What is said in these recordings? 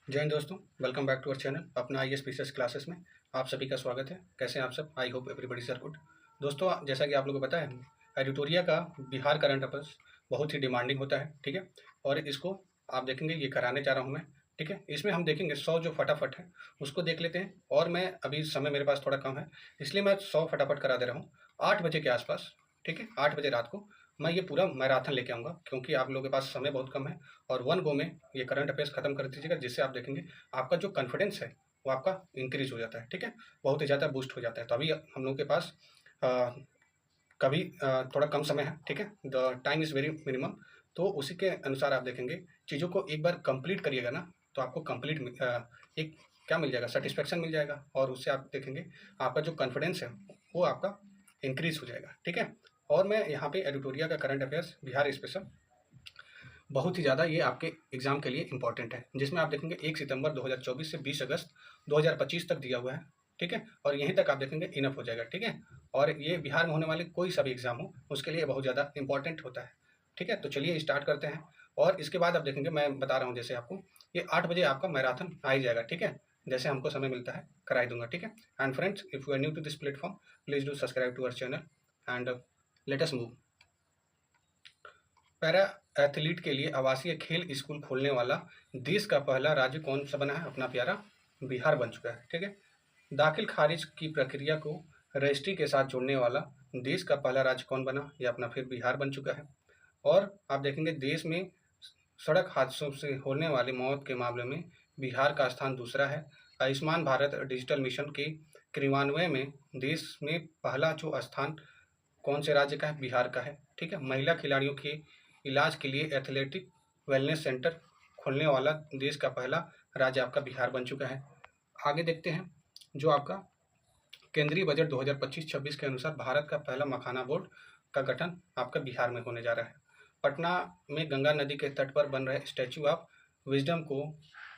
जय हिंद दोस्तों, welcome back to our channel अपना आईएएस पीसीएस क्लासेस में आप सभी का स्वागत है। कैसे हैं आप सब? I hope everybody are good. दोस्तों, जैसा कि आप लोगों को पता है, एडिटोरिया का बिहार करंट अफेयर्स बहुत ही डिमांडिंग होता है, ठीक है। और इसको आप देखेंगे, ये कराने जा रहा हूँ मैं, ठीक है। इसमें हम देखेंगे 100 जो फटाफट है उसको देख लेते हैं। और मैं अभी समय मेरे पास थोड़ा कम है, इसलिए मैं 100 फटाफट करा दे रहा हूँ 8 बजे के आसपास, ठीक है। 8 बजे रात को मैं ये पूरा मैराथन लेके आऊँगा, क्योंकि आप लोगों के पास समय बहुत कम है। और वन गो में ये करंट अफेयर्स खत्म कर दीजिएगा, जिससे आप देखेंगे आपका जो कॉन्फिडेंस है वो आपका इंक्रीज हो जाता है, ठीक है। बहुत ही ज़्यादा बूस्ट हो जाता है। तो अभी हम लोग के पास कभी थोड़ा कम समय है, ठीक है। The time is very minimum. तो उसी के अनुसार आप देखेंगे चीज़ों को एक बार कंप्लीट करिएगा ना, तो आपको कंप्लीट एक क्या मिल जाएगा, सेटिस्फेक्शन मिल जाएगा। और उससे आप देखेंगे आपका जो कॉन्फिडेंस है वो आपका इंक्रीज हो जाएगा, ठीक है। और मैं यहाँ पे एडिटोरिया का करंट अफेयर्स बिहार स्पेशल बहुत ही ज़्यादा ये आपके एग्जाम के लिए इंपॉर्टेंट है, जिसमें आप देखेंगे 1 सितंबर 2024 से 20 अगस्त 2025 तक दिया हुआ है, ठीक है। और यहीं तक आप देखेंगे इनफ हो जाएगा, ठीक है। और ये बिहार में होने वाले कोई सा भी एग्जाम हो उसके लिए बहुत ज़्यादा इंपॉर्टेंट होता है, ठीक है। तो चलिए स्टार्ट करते हैं। और इसके बाद आप देखेंगे, मैं बता रहा हूँ जैसे आपको, ये 8 बजे आपका मैराथन आ ही जाएगा, ठीक है। जैसे हमको समय मिलता है कराई दूंगा, ठीक है। And friends, if you are new to this platform, please do subscribe to our channel and let us move. Para athlete के लिए आवासीय खेल स्कूल खोलने वाला देश का पहला राज्य कौन सा बना है? अपना प्यारा बिहार बन चुका है, ठीक है। दाखिल खारिज की प्रक्रिया को रजिस्ट्री के साथ जोड़ने वाला देश का पहला राज्य कौन बना? ये अपना फिर बिहार बन चुका है। और आप देखेंगे देश में सड़क हादसों से होने वाली मौत के मामले में बिहार का स्थान दूसरा है। आयुष्मान भारत डिजिटल मिशन के क्रियान्वयन में देश में पहला जो स्थान कौन से राज्य का है? बिहार का है, ठीक है। महिला खिलाड़ियों के इलाज के लिए एथलेटिक वेलनेस सेंटर खोलने वाला देश का पहला राज्य आपका बिहार बन चुका है। आगे देखते हैं, जो आपका केंद्रीय बजट 2025-26 के अनुसार भारत का पहला मखाना बोर्ड का गठन आपका बिहार में होने जा रहा है। पटना में गंगा नदी के तट पर बन रहे स्टैच्यू ऑफ विजडम को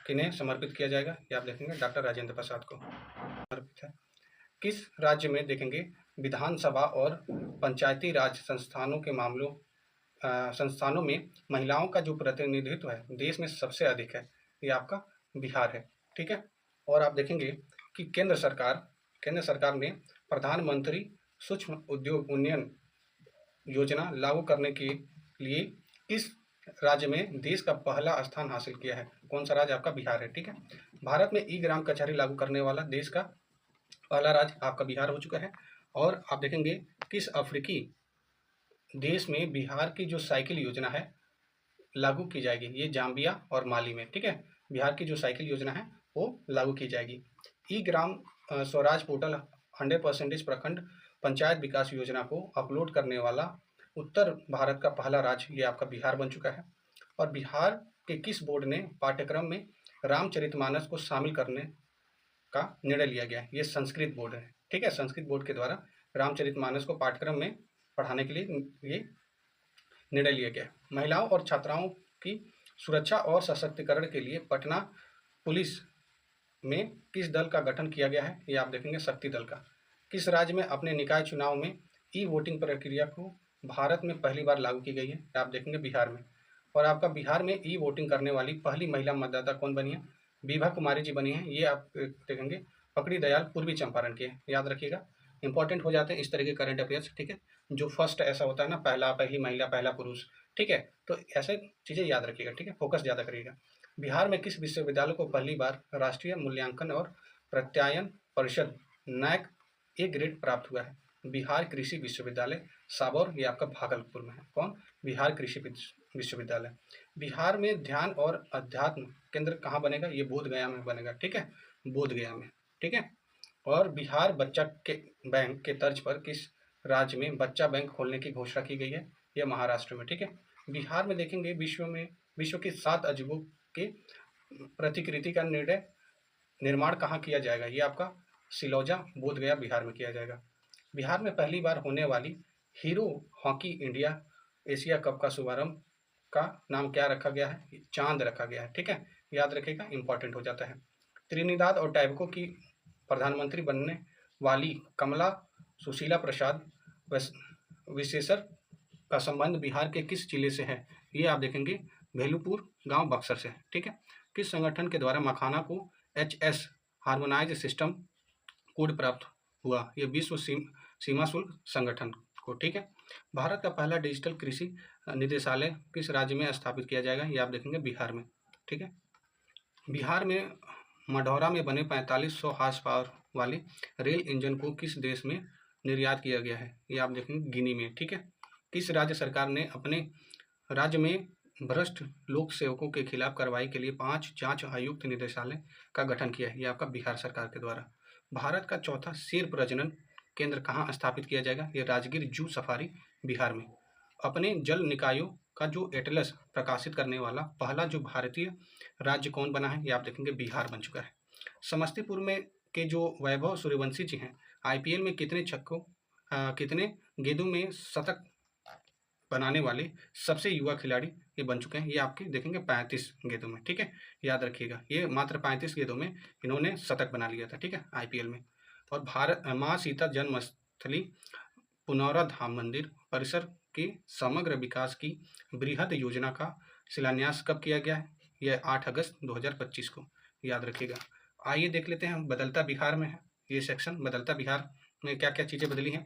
किन्हें समर्पित किया जाएगा? ये आप देखेंगे डॉक्टर राजेंद्र प्रसाद को समर्पित है। किस राज्य में देखेंगे विधानसभा और पंचायती राज संस्थानों में महिलाओं का जो प्रतिनिधित्व है देश में सबसे अधिक है? ये आपका बिहार है, ठीक है। और आप देखेंगे कि केंद्र सरकार ने प्रधानमंत्री सूक्ष्म उद्योग उन्नयन योजना लागू करने के लिए किस राज्य में देश का पहला स्थान हासिल किया है? कौन सा राज्य? आपका बिहार है, ठीक है। भारत में ई ग्राम कचहरी लागू करने वाला देश का पहला राज्य आपका बिहार हो चुका है। और आप देखेंगे किस अफ्रीकी देश में बिहार की जो साइकिल योजना है लागू की जाएगी? ये जाम्बिया और माली में, ठीक है। बिहार की जो साइकिल योजना है वो लागू की जाएगी। ई ग्राम स्वराज पोर्टल 100% प्रखंड पंचायत विकास योजना को अपलोड करने वाला उत्तर भारत का पहला राज्य ये आपका बिहार बन चुका है। और बिहार के किस बोर्ड ने पाठ्यक्रम में रामचरितमानस को शामिल करने का निर्णय लिया गया है? ये संस्कृत बोर्ड है, ठीक है। संस्कृत बोर्ड के द्वारा रामचरितमानस को पाठ्यक्रम में पढ़ाने के लिए ये निर्णय लिया गया। महिलाओं और छात्राओं की सुरक्षा और सशक्तिकरण के लिए पटना पुलिस में किस दल का गठन किया गया है? ये आप देखेंगे शक्ति दल का। किस राज्य में अपने निकाय चुनाव में ई वोटिंग प्रक्रिया को भारत में पहली बार लागू की गई है? आप देखेंगे बिहार में। और आपका बिहार में ई वोटिंग करने वाली पहली महिला मतदाता कौन बनी है? विभा कुमारी जी बनी है। ये आप देखेंगे पकड़ी दयाल पूर्वी चंपारण के, याद रखिएगा। इंपॉर्टेंट हो जाते हैं इस तरह के करंट अफेयर्स, ठीक है। जो फर्स्ट ऐसा होता है ना, पहली महिला पहला पुरुष, ठीक है। तो ऐसे चीज़ें याद रखिएगा, ठीक है। फोकस ज़्यादा करिएगा। बिहार में किस विश्वविद्यालय को पहली बार राष्ट्रीय मूल्यांकन और प्रत्यायन परिषद नैक ए ग्रेड प्राप्त हुआ है? बिहार कृषि विश्वविद्यालय साबौर, ये आपका भागलपुर में है। कौन? बिहार कृषि विश्वविद्यालय। बिहार में ध्यान और अध्यात्म केंद्र कहाँ बनेगा? ये बोध गया में बनेगा, ठीक है। बोध गया में, ठीक है। और बिहार बच्चा के बैंक के तर्ज पर किस राज्य में बच्चा बैंक खोलने की घोषणा की गई है? यह महाराष्ट्र में, ठीक है। बिहार में देखेंगे विश्व के 7 अजूबों के प्रतिकृति का निर्माण कहाँ किया जाएगा? ये आपका सिलौजा बोध गया बिहार में किया जाएगा। बिहार में पहली बार होने वाली hero hockey India Asia cup का शुभारंभ का नाम क्या रखा गया है? चांद रखा गया है, ठीक है। याद रखिएगा, इंपॉर्टेंट हो जाता है। त्रिनिदाद और टैबको की प्रधानमंत्री बनने वाली कमला सुशीला प्रसाद विशेषर का संबंध बिहार के किस जिले से है? ये आप देखेंगे भेलुपुर गांव बक्सर से, ठीक है। किस संगठन के द्वारा मखाना को HS हार्मोनाइज सिस्टम कोड प्राप्त हुआ? ये विश्व सीमा शुल्क संगठन को, ठीक है। भारत का पहला डिजिटल कृषि निदेशालय किस राज्य में स्थापित किया जाएगा? ये आप देखेंगे बिहार में, ठीक है। बिहार में मढ़ौरा में बने 4500 हॉर्स पावर वाले रेल इंजन को किस देश में निर्यात किया गया है? ये आप देखेंगे गिनी में, ठीक है। किस राज्य सरकार ने अपने राज्य में भ्रष्ट लोक सेवकों के खिलाफ कार्रवाई के लिए 5 जांच आयुक्त निदेशालय का गठन किया है? ये आपका बिहार सरकार के द्वारा। भारत का चौथा शेर प्रजनन केंद्र कहाँ स्थापित किया जाएगा? ये राजगीर जू सफारी बिहार में। अपने जल निकायों का जो एटलस प्रकाशित करने वाला पहला जो भारतीय राज्य कौन बना है? ये आप देखेंगे बिहार बन चुका है। समस्तीपुर में के जो वैभव सूर्यवंशी जी हैं, IPL में कितने गेंदों में शतक बनाने वाले सबसे युवा खिलाड़ी ये बन चुके हैं? ये आपके देखेंगे 35 गेंदों में, ठीक है। याद रखिएगा, ये मात्र 35 गेंदों में इन्होंने शतक बना लिया था, ठीक है, IPL में। और भारत माँ सीता जन्मस्थली पुनौरा धाम मंदिर परिसर के समग्र विकास की बृहद योजना का शिलान्यास कब किया गया है? यह 8 अगस्त 2025 को, याद रखिएगा। आइए देख लेते हैं बदलता बिहार में है ये सेक्शन, बदलता बिहार में क्या क्या चीज़ें बदली हैं।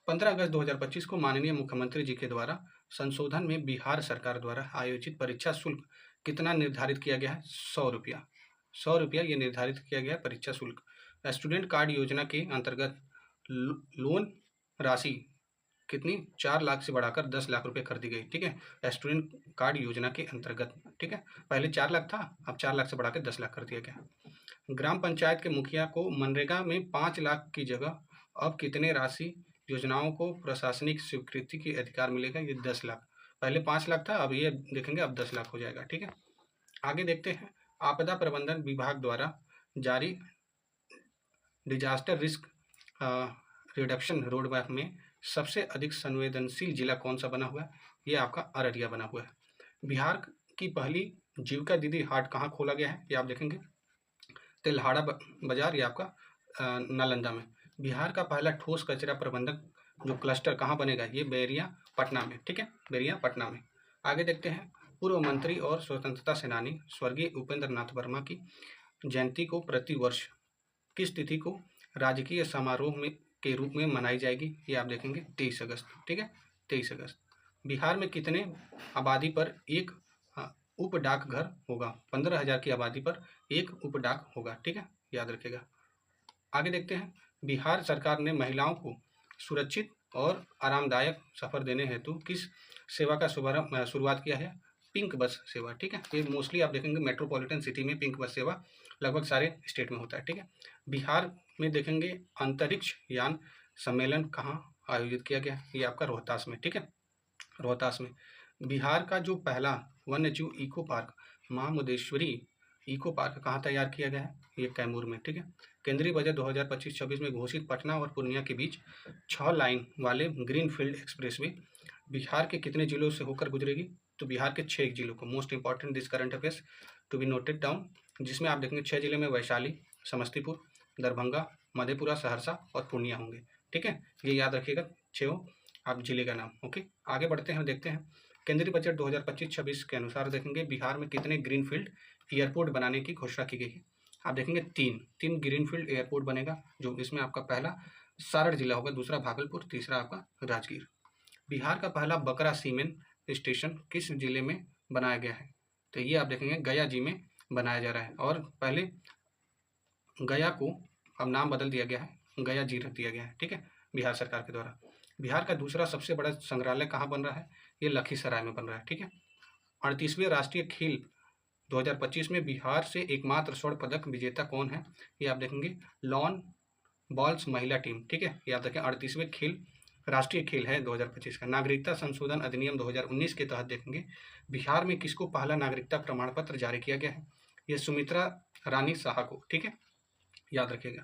15 अगस्त 2025 को माननीय मुख्यमंत्री जी के द्वारा संशोधन में बिहार सरकार द्वारा आयोजित परीक्षा शुल्क कितना निर्धारित किया गया है? 100 रुपया। 100 रुपया ये निर्धारित किया गया है परीक्षा शुल्क। स्टूडेंट कार्ड योजना के अंतर्गत लोन राशि कितनी 4 लाख से बढ़ाकर 10 लाख रुपए कर दी गई, ठीक है, स्टूडेंट कार्ड योजना के अंतर्गत, ठीक है। पहले 4 लाख था, अब 4 लाख से बढ़ाकर 10 लाख कर दिया गया। ग्राम पंचायत के मुखिया को मनरेगा में 5 लाख की जगह अब कितने राशि योजनाओं को प्रशासनिक स्वीकृति के अधिकार मिलेगा? ये 10 लाख। पहले 5 लाख था, अब ये देखेंगे अब 10 लाख हो जाएगा, ठीक है। आगे देखते हैं, आपदा प्रबंधन विभाग द्वारा जारी disaster risk reduction road map में सबसे अधिक संवेदनशील जिला कौन सा बना हुआ है? ये आपका अररिया बना हुआ है। बिहार की पहली जीविका दीदी हाट कहाँ खोला गया है? ये आप देखेंगे तेल्हाड़ा बाजार, ये आपका नालंदा में। बिहार का पहला ठोस कचरा प्रबंधक जो क्लस्टर कहाँ बनेगा? ये बैरिया पटना में, ठीक है, बैरिया पटना में। आगे देखते हैं, पूर्व मंत्री और स्वतंत्रता सेनानी स्वर्गीय उपेंद्र नाथ वर्मा की जयंती को प्रतिवर्ष किस तिथि को राजकीय समारोह में के रूप में मनाई जाएगी? ये आप देखेंगे 23 अगस्त, ठीक है, 23 अगस्त। बिहार में कितने आबादी पर एक उप डाकघर होगा? 15,000 की आबादी पर एक उप डाक होगा, ठीक है, याद रखिएगा। आगे देखते हैं, बिहार सरकार ने महिलाओं को सुरक्षित और आरामदायक सफर देने हेतु किस सेवा का शुरुआत किया है? पिंक बस सेवा, ठीक है। ये मोस्टली आप देखेंगे मेट्रोपॉलिटन सिटी में पिंक बस सेवा लगभग सारे स्टेट में होता है, ठीक है। बिहार में देखेंगे अंतरिक्ष यान सम्मेलन कहाँ आयोजित किया गया? ये आपका रोहतास में, ठीक है, रोहतास में। बिहार का जो पहला वन्यजीव इको पार्क माँ मुंडेश्वरी इको पार्क कहाँ तैयार किया गया है? ये कैमूर में, ठीक है। केंद्रीय बजट 2025-26 में घोषित पटना और पूर्णिया के बीच 6 लाइन वाले ग्रीनफील्ड एक्सप्रेसवे बिहार के कितने जिलों से होकर गुजरेगी? तो बिहार के 6 जिलों को। Most important this current affairs to be noted down, जिसमें आप देखेंगे 6 जिले में वैशाली, समस्तीपुर, दरभंगा, मधेपुरा, सहरसा और पूर्णिया होंगे, ठीक है। ये याद रखिएगा 6 आप जिले का नाम, ओके। आगे बढ़ते हैं, देखते हैं केंद्रीय बजट 2025-26 के अनुसार देखेंगे बिहार में कितने ग्रीनफील्ड एयरपोर्ट बनाने की घोषणा की गई है? आप देखेंगे 3 ग्रीनफील्ड एयरपोर्ट बनेगा, जो इसमें आपका पहला सारण जिला होगा, दूसरा भागलपुर, तीसरा आपका राजगीर। बिहार का पहला बकरा सीमेंट स्टेशन किस जिले में बनाया गया है? तो ये आप देखेंगे गया जी में बनाया जा रहा है, और पहले गया को अब नाम बदल दिया गया है, गया जी रख दिया गया है, ठीक है, बिहार सरकार के द्वारा। बिहार का दूसरा सबसे बड़ा संग्रहालय कहाँ बन रहा है? ये लखीसराय में बन रहा है, ठीक है। 38वें राष्ट्रीय खेल 2025 में बिहार से एकमात्र स्वर्ण पदक विजेता कौन है? ये आप देखेंगे लॉन बॉल्स महिला टीम, ठीक है, याद रखें। 38वें खेल राष्ट्रीय खेल है 2025 का। नागरिकता संशोधन अधिनियम 2019 के तहत देखेंगे बिहार में किसको पहला नागरिकता प्रमाण पत्र जारी किया गया है? ये सुमित्रा रानी शाह को, ठीक है, याद रखिएगा।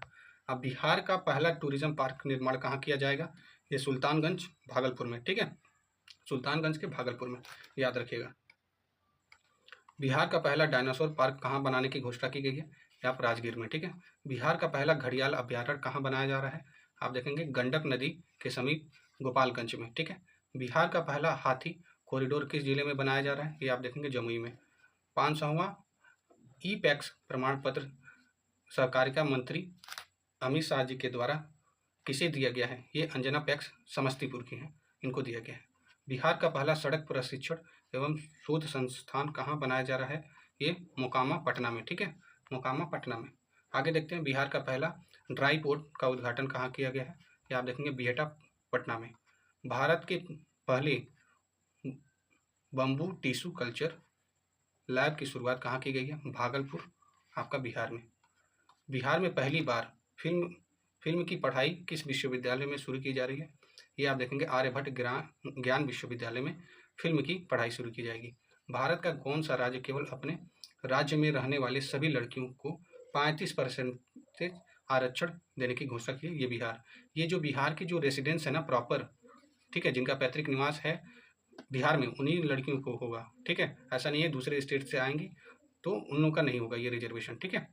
अब बिहार का पहला टूरिज्म पार्क निर्माण कहाँ किया जाएगा? ये सुल्तानगंज भागलपुर में, ठीक है, सुल्तानगंज के भागलपुर में, याद रखिएगा। बिहार का पहला डायनासोर पार्क कहाँ बनाने की घोषणा की गई है? यहाँ पर राजगीर में, ठीक है। बिहार का पहला घड़ियाल अभ्यारण्य कहाँ बनाया जा रहा है? आप देखेंगे गंडक नदी के समीप गोपालगंज में, ठीक है। बिहार का पहला हाथी कॉरिडोर किस जिले में बनाया जा रहा है? ये आप देखेंगे जमुई में। 500वां ई पैक्स प्रमाण पत्र सहकारिता मंत्री अमित शाह जी के द्वारा किसे दिया गया है? ये अंजना पैक्स समस्तीपुर की हैं, इनको दिया गया है। बिहार का पहला सड़क प्रशिक्षण एवं शोध संस्थान कहाँ बनाया जा रहा है? ये मोकामा पटना में, ठीक है, मोकामा पटना में। आगे देखते हैं, बिहार का पहला ड्राई पोर्ट का उद्घाटन कहाँ किया गया है? ये आप देखेंगे बिहटा पटना में। भारत के पहले बम्बू टिश्यू कल्चर लैब की शुरुआत कहाँ की गई है? भागलपुर, आपका बिहार में। बिहार में पहली बार फिल्म की पढ़ाई किस विश्वविद्यालय में शुरू की जा रही है? ये आप देखेंगे आर्यभट्ट ज्ञान विश्वविद्यालय में फिल्म की पढ़ाई शुरू की जाएगी। भारत का कौन सा राज्य केवल अपने राज्य में रहने वाले सभी लड़कियों को 35% आरक्षण देने की घोषणा की है? ये बिहार। ये जो बिहार की जो रेसिडेंस है ना प्रॉपर, ठीक है, जिनका पैतृक निवास है बिहार में, उन्हीं लड़कियों को होगा, ठीक है। ऐसा नहीं है दूसरे स्टेट से आएंगी तो उन लोगों का नहीं होगा ये रिजर्वेशन, ठीक है।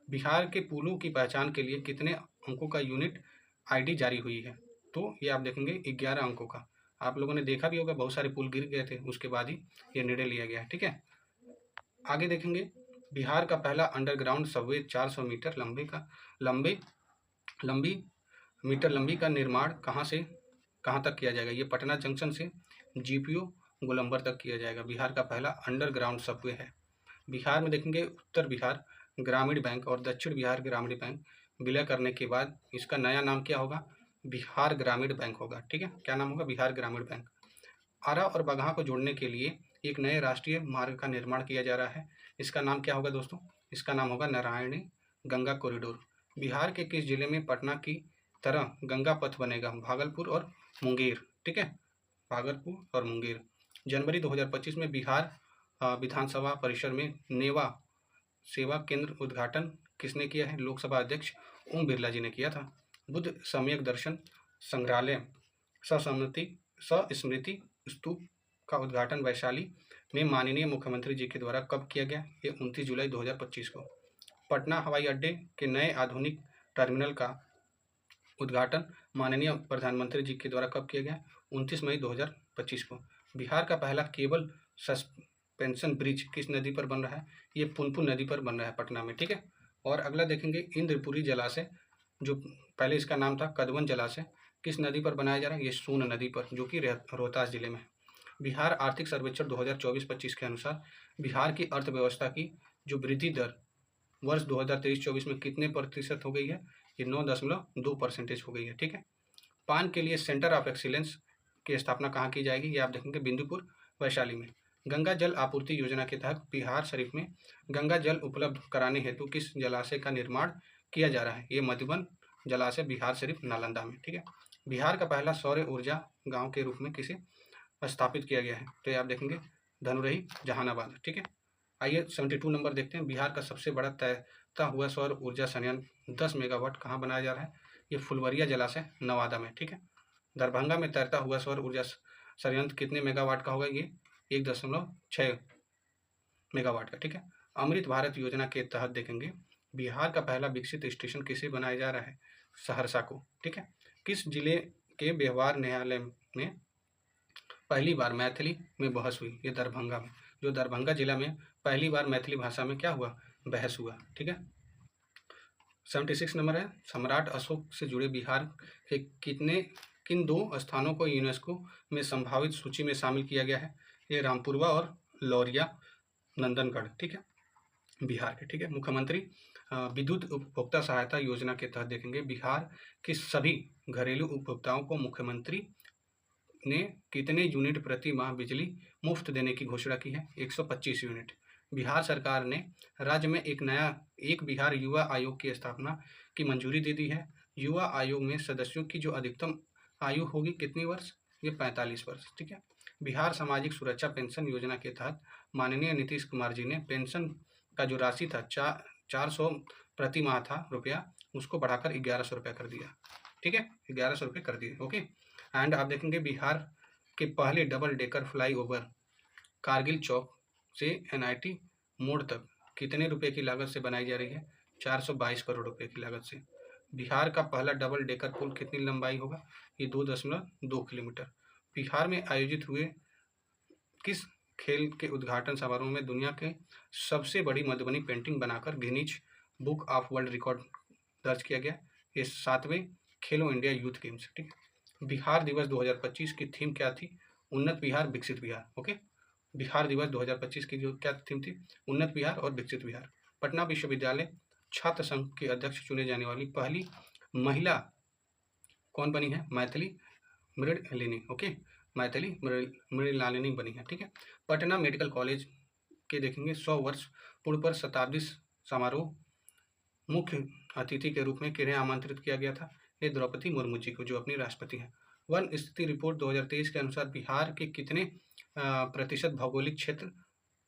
बिहार के पुलों की पहचान के लिए कितने अंकों का यूनिट आईडी जारी हुई है? तो ये आप देखेंगे 11 अंकों का। आप लोगों ने देखा भी होगा बहुत सारे पुल गिर गए थे, उसके बाद ही ये निर्णय लिया गया है, ठीक है। आगे देखेंगे, बिहार का पहला अंडरग्राउंड सबवे 400 मीटर लंबी का निर्माण कहाँ से कहाँ तक किया जाएगा? ये पटना जंक्शन से जीपीओ गोलंबर तक किया जाएगा। बिहार का पहला अंडरग्राउंड सबवे है। बिहार में देखेंगे, उत्तर बिहार ग्रामीण बैंक और दक्षिण बिहार ग्रामीण बैंक विलय करने के बाद इसका नया नाम क्या होगा? बिहार ग्रामीण बैंक होगा, ठीक है। क्या नाम होगा? बिहार ग्रामीण बैंक। आरा और बगहा को जोड़ने के लिए एक नए राष्ट्रीय मार्ग का निर्माण किया जा रहा है। इसका नाम क्या होगा दोस्तों? इसका नाम होगा नारायणी गंगा कॉरिडोर। बिहार के किस जिले में पटना की तरह गंगा पथ बनेगा? भागलपुर और मुंगेर, ठीक है, भागलपुर और मुंगेर। जनवरी 2025 में बिहार विधानसभा परिसर में नेवा सेवा केंद्र उद्घाटन किसने किया है? लोकसभा अध्यक्ष ओम बिरला जी ने किया था। बुद्ध सम्यक दर्शन संग्रहालय स्मृति स्तूप का उद्घाटन वैशाली में माननीय मुख्यमंत्री जी के द्वारा कब किया गया? ये 29 जुलाई 2025 को। पटना हवाई अड्डे के नए आधुनिक टर्मिनल का उद्घाटन माननीय प्रधानमंत्री जी के द्वारा कब किया गया? 29 मई 2025 को। बिहार का पहला केबल सस्पेंशन ब्रिज किस नदी पर बन रहा है? ये पुनपुन नदी पर बन रहा है पटना में, ठीक है। और अगला देखेंगे, इंद्रपुरी जलाशय, जो पहले इसका नाम था कदवन जलाशय, किस नदी पर बनाया जा रहा है? ये सोन नदी पर, जो कि रोहतास जिले में है। बिहार आर्थिक सर्वेक्षण 2024-25 के अनुसार बिहार की अर्थव्यवस्था की जो वृद्धि दर वर्ष 2023-24 में कितने प्रतिशत हो गई है? ये 9.2% हो गई है, ठीक है। पान के लिए सेंटर ऑफ एक्सीलेंस की स्थापना कहाँ की जाएगी? ये आप देखेंगे बिंदुपुर वैशाली में। गंगा जल आपूर्ति योजना के तहत बिहार शरीफ में गंगा जल उपलब्ध कराने हेतु किस जलाशय का निर्माण किया जा रहा है? ये मधुबन जलाशय बिहार शरीफ नालंदा में, ठीक है। बिहार का पहला सौर ऊर्जा गांव के रूप में किसे स्थापित किया गया है? तो ये आप देखेंगे धनुरही जहानाबाद, ठीक है। आइए 72 नंबर देखते हैं। बिहार का सबसे बड़ा तैरता हुआ सौर ऊर्जा संयंत्र 10 मेगावाट कहाँ बनाया जा रहा है? ये फुलवरिया जलाशय नवादा में, ठीक है। दरभंगा में तैरता हुआ सौर ऊर्जा संयंत्र कितने मेगावाट का होगा? ये 1.6 मेगावाट का, ठीक है। अमृत भारत योजना के तहत देखेंगे, बिहार का पहला विकसित स्टेशन किसे बनाया जा रहा है? सहरसा को, ठीक है। किस जिले के व्यवहार न्यायालय में पहली बार मैथिली में बहस हुई? ये दरभंगा में। जो दरभंगा जिला में पहली बार मैथिली भाषा में क्या हुआ? बहस हुआ, ठीक है। 76 नंबर है, सम्राट अशोक से जुड़े बिहार के किन दो स्थानों को यूनेस्को में संभावित सूची में शामिल किया गया है? ये रामपुरवा और लौरिया नंदनगढ़, ठीक है, बिहार के, ठीक है। मुख्यमंत्री विद्युत उपभोक्ता सहायता योजना के तहत देखेंगे, बिहार के सभी घरेलू उपभोक्ताओं को मुख्यमंत्री ने कितने यूनिट प्रति माह बिजली मुफ्त देने की घोषणा की है? 125 यूनिट। बिहार सरकार ने राज्य में एक बिहार युवा आयोग की स्थापना की मंजूरी दे दी है। युवा आयोग में सदस्यों की जो अधिकतम आयु होगी कितनी वर्ष? ये 45 वर्ष, ठीक है। बिहार सामाजिक सुरक्षा पेंशन योजना के तहत माननीय नीतीश कुमार जी ने पेंशन का जो राशि था 400 प्रति माह था रुपया, उसको बढ़ाकर 1100 रुपया कर दिया, ठीक है, 1100 रुपये कर दिए, ओके। एंड आप देखेंगे, बिहार के पहले डबल डेकर फ्लाईओवर कारगिल चौक से NIT मोड़ तक कितने रुपए की लागत से बनाई जा रही है? 422 करोड़ रुपए की लागत से। बिहार का पहला डबल डेकर पुल कितनी लंबाई होगा? ये 2.2 किलोमीटर। बिहार में आयोजित हुए खेल के उद्घाटन समारोह में दुनिया के सबसे बड़ी मधुबनी पेंटिंग बनाकर Guinness book of world record दर्ज किया गया। ये 7वें खेलो इंडिया यूथ गेम्स। ठीक है। बिहार दिवस 2025 की थीम क्या थी? उन्नत बिहार विकसित बिहार। ओके, बिहार दिवस 2025 की जो क्या थीम थी? उन्नत बिहार और विकसित बिहार। पटना विश्वविद्यालय छात्र संघ की अध्यक्ष चुने जाने वाली पहली महिला कौन बनी है? मैथिली मृणालिनी। ओके, मैथिली मृणालिनी बनी है। ठीक है। पटना मेडिकल कॉलेज के देखेंगे 100 वर्ष पूर्व पर शताब्दी समारोह मुख्य अतिथि के रूप में किन्हें आमंत्रित किया गया था? ये द्रौपदी मुर्मू जी को, जो अपनी राष्ट्रपति हैं। वन स्थिति रिपोर्ट 2023 के अनुसार बिहार के कितने प्रतिशत भौगोलिक क्षेत्र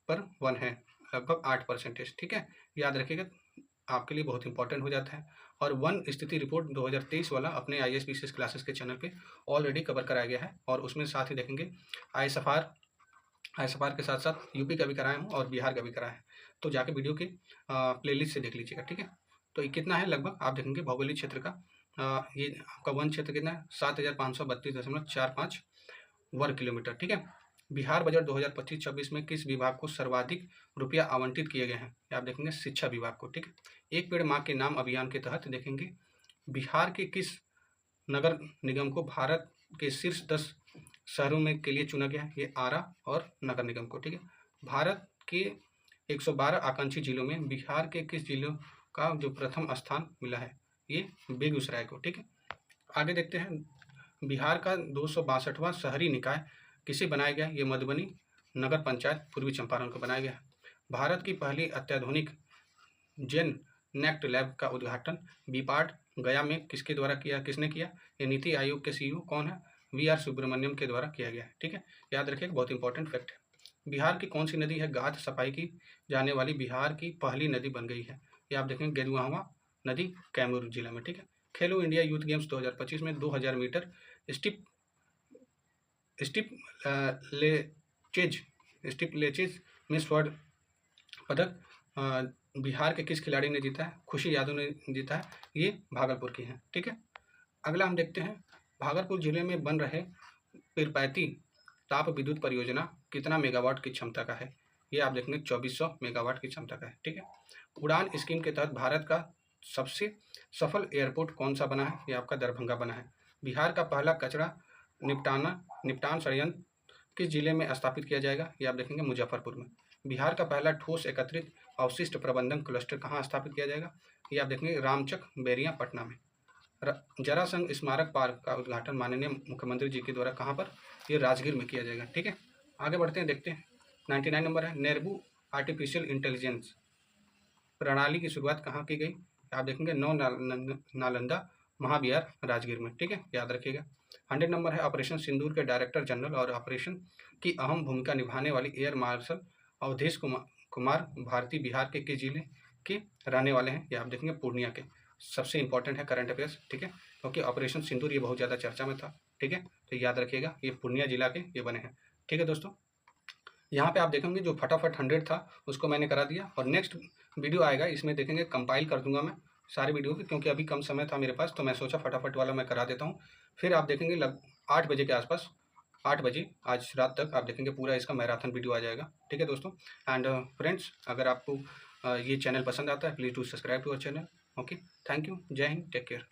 पर वन है? लगभग 8%। ठीक है, याद रखिएगा, आपके लिए बहुत इंपॉर्टेंट हो जाता है। और वन स्थिति रिपोर्ट 2023 वाला अपने IAS क्लासेस के चैनल पे ऑलरेडी कवर कराया गया है, और उसमें साथ ही देखेंगे ISFR के साथ साथ यूपी का भी कराया हूँ और बिहार का भी कराया है, तो जाके वीडियो की प्लेलिस्ट से देख लीजिएगा। ठीक है। तो ये कितना है लगभग आप देखेंगे भौगोलिक क्षेत्र का, ये आपका वन क्षेत्र कितना है? 7532.45 वर्ग किलोमीटर। ठीक है। बिहार बजट 2025-26 में किस विभाग को सर्वाधिक रुपया आवंटित किए गए हैं? आप देखेंगे शिक्षा विभाग को। ठीक है। एक पेड़ माँ के नाम अभियान के तहत देखेंगे बिहार के किस नगर निगम को भारत के शीर्ष 10 शहरों में के लिए चुना गया है? ये आरा और नगर निगम को। ठीक है। भारत के 112 आकांक्षी जिलों में बिहार के किस जिलों का जो प्रथम स्थान मिला है? ये बेगूसराय को। ठीक है। आगे देखते हैं, बिहार का 262वां शहरी निकाय किसे बनाया गया? ये मधुबनी नगर पंचायत पूर्वी चंपारण को बनाया गया। भारत की पहली अत्याधुनिक जेन नेक्ट लैब का उद्घाटन बीपाट गया में किसने किया? ये नीति आयोग के CEO कौन है? VR सुब्रमण्यम के द्वारा किया गया है। ठीक है, याद रखिएगा, बहुत इंपॉर्टेंट फैक्ट है। बिहार की कौन सी नदी है गाद सफाई की जाने वाली बिहार की पहली नदी बन गई है? ये आप देखेंगे गेरुआवा नदी कैमूर जिला में। ठीक है। खेलो इंडिया यूथ गेम्स 2025 में 2000 मीटर स्टीपलेचेज में स्वर्ण पदक बिहार के किस खिलाड़ी ने जीता है? खुशी यादव ने जीता है, ये भागलपुर की हैं। ठीक है। अगला हम देखते हैं, भागलपुर जिले में बन रहे पीरपैंती ताप विद्युत परियोजना कितना मेगावाट की क्षमता का है? ये आप देखेंगे 2400 मेगावाट की क्षमता का है। ठीक है। उड़ान स्कीम के तहत भारत का सबसे सफल एयरपोर्ट कौन सा बना है? ये आपका दरभंगा बना है। बिहार का पहला कचरा निपटान संयंत्र किस जिले में स्थापित किया जाएगा? ये आप देखेंगे मुजफ्फरपुर में। बिहार का पहला ठोस एकत्रित अवशिष्ट प्रबंधन क्लस्टर कहाँ स्थापित किया जाएगा? ये आप देखेंगे रामचक बेरिया पटना में। जरासंध स्मारक पार्क का उद्घाटन माननीय मुख्यमंत्री जी के द्वारा कहाँ पर? ये राजगीर में किया जाएगा। ठीक है। आगे बढ़ते हैं, देखते हैं 99 नंबर है, नेरबू आर्टिफिशियल इंटेलिजेंस प्रणाली की शुरुआत कहाँ की गई? आप देखेंगे नालंदा महाविहार राजगीर में। ठीक है, याद रखिएगा। 100 नंबर है, ऑपरेशन सिंदूर के डायरेक्टर जनरल और ऑपरेशन की अहम भूमिका निभाने वाली एयर मार्शल अवधेश कुमार भारतीय बिहार के किस जिले के रहने वाले हैं? ये आप देखेंगे पूर्णिया के। सबसे इंपॉर्टेंट है करंट अफेयर्स। ठीक है, क्योंकि ऑपरेशन सिंदूर ये बहुत ज़्यादा चर्चा में था। ठीक है, तो याद रखिएगा, ये पूर्णिया जिला के ये बने हैं। ठीक है दोस्तों, यहाँ पे आप देखेंगे जो फटाफट 100 था उसको मैंने करा दिया, और नेक्स्ट वीडियो आएगा इसमें देखेंगे कंपाइल कर दूंगा मैं सारे वीडियो की, क्योंकि अभी कम समय था मेरे पास, तो मैं सोचा फटाफट वाला मैं करा देता हूँ। फिर आप देखेंगे 8 बजे के आसपास, 8 बजे आज रात तक आप देखेंगे पूरा इसका मैराथन वीडियो आ जाएगा। ठीक है दोस्तों, एंड फ्रेंड्स, अगर आपको ये चैनल पसंद आता है please do subscribe to our channel. Okay, thank you, जय हिंद, टेक केयर।